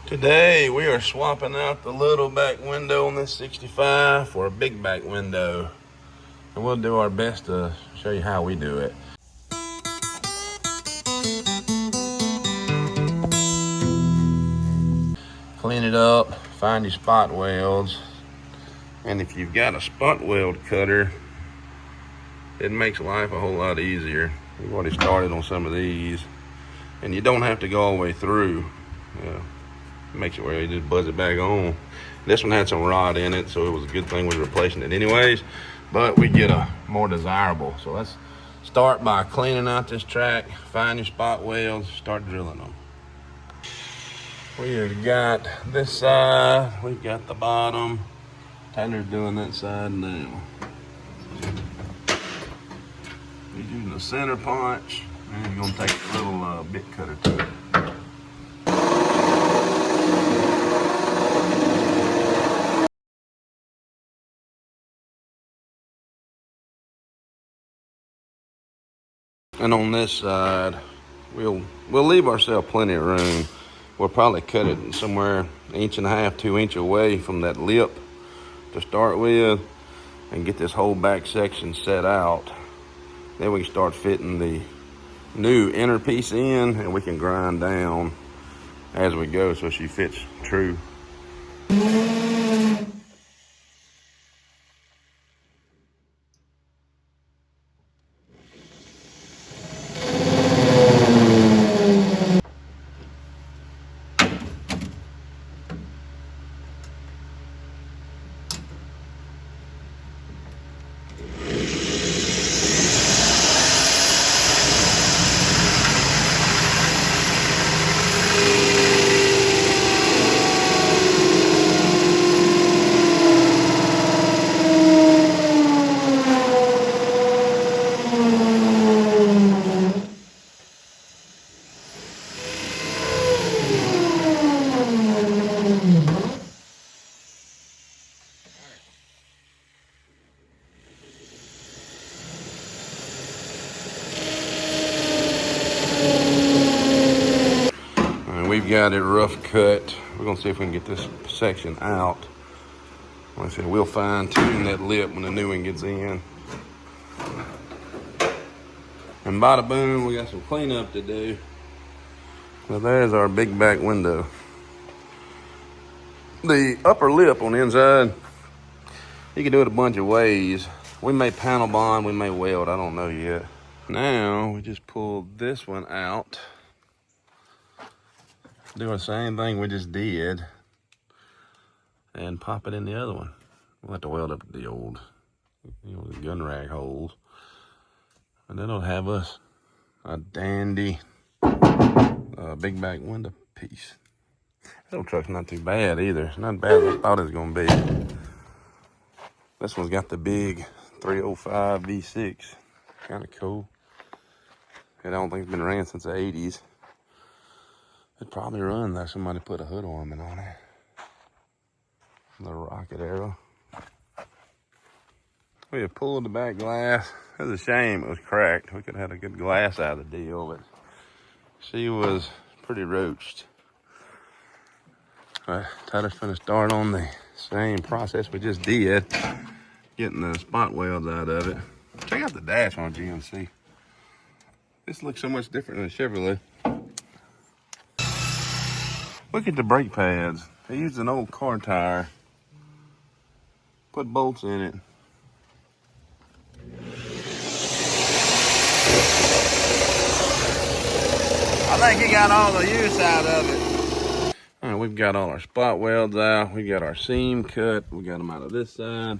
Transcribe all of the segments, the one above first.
Today we are swapping out the little back window on this 65 for a big back window. And we'll do our best to show you how we do it. Clean it up, find your spot welds. And if you've got a spot weld cutter, it makes life a whole lot easier. We've already started on some of these. And you don't have to go all the way through. Makes it where you just buzz it back on. This one had some rod in it, so it was a good thing we were replacing it anyways, but we get a more desirable. So let's start by cleaning out this track, find your spot welds, start drilling them. We have got this side, we've got the bottom. Tyler's doing that side now. He's using a center punch, and he's gonna take a little bit cutter to it. And on this side, we'll leave ourselves plenty of room. We'll probably cut it somewhere 1.5 to 2 inches away from that lip to start with, and get this whole back section set out. Then we can start fitting the new inner piece in, and we can grind down as we go so she fits true. We've got it rough cut. We're gonna see if we can get this section out. Like I said, we'll fine tune that lip when the new one gets in. And bada boom, we got some cleanup to do. Well, there's our big back window. The upper lip on the inside, you can do it a bunch of ways. We may panel bond, we may weld, I don't know yet. Now, we just pulled this one out. Do the same thing we just did and pop it in the other one. We'll have to weld up the old, the gun rag holes. And then it'll have us a dandy big back window piece. This old truck's not too bad either. It's not bad as I thought it was gonna be. This one's got the big 305 V6. Kind of cool. I don't think it's been ran since the 80s. It'd probably run though. Somebody put a hood ornament on it. The rocket arrow. We have pulled the back glass. It was a shame it was cracked. We could have had a good glass out of the deal, but she was pretty roached. Tyler's finna start on the same process we just did, getting the spot welds out of it. Check out the dash on a GMC. This looks so much different than a Chevrolet. Look at the brake pads. They used an old car tire. Put bolts in it. I think he got all the use out of it. All right, we've got all our spot welds out. We got our seam cut. We got them out of this side.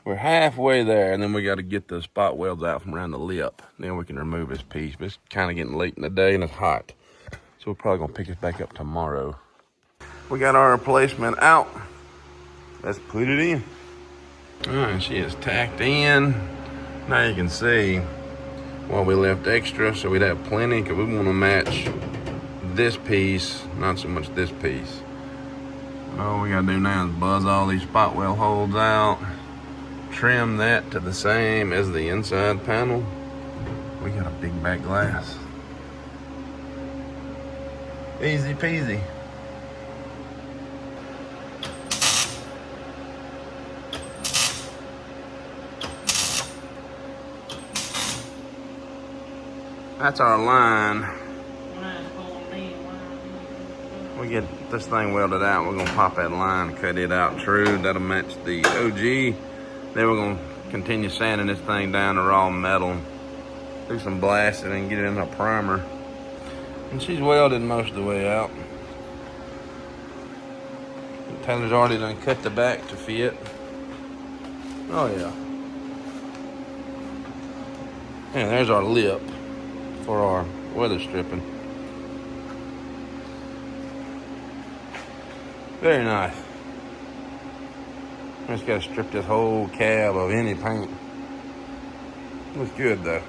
We're halfway there, and then we got to get the spot welds out from around the lip. Then we can remove this piece. But it's kind of getting late in the day and it's hot. So we're probably gonna pick it back up tomorrow. We got our replacement out. Let's put it in. All right, she is tacked in. Now you can see what we left extra, so we'd have plenty, because we want to match this piece, not so much this piece. All we gotta do now is buzz all these spot weld holes out, trim that to the same as the inside panel. We got a big back glass. Easy peasy. That's our line. We get this thing welded out. We're gonna pop that line, cut it out true. That'll match the OG. Then we're gonna continue sanding this thing down to raw metal. Do some blasting and get it in a primer. And she's welded most of the way out. Taylor's already done cut the back to fit. Oh yeah. And there's our lip for our weather stripping. Very nice. Just gotta strip this whole cab of any paint. Looks good though.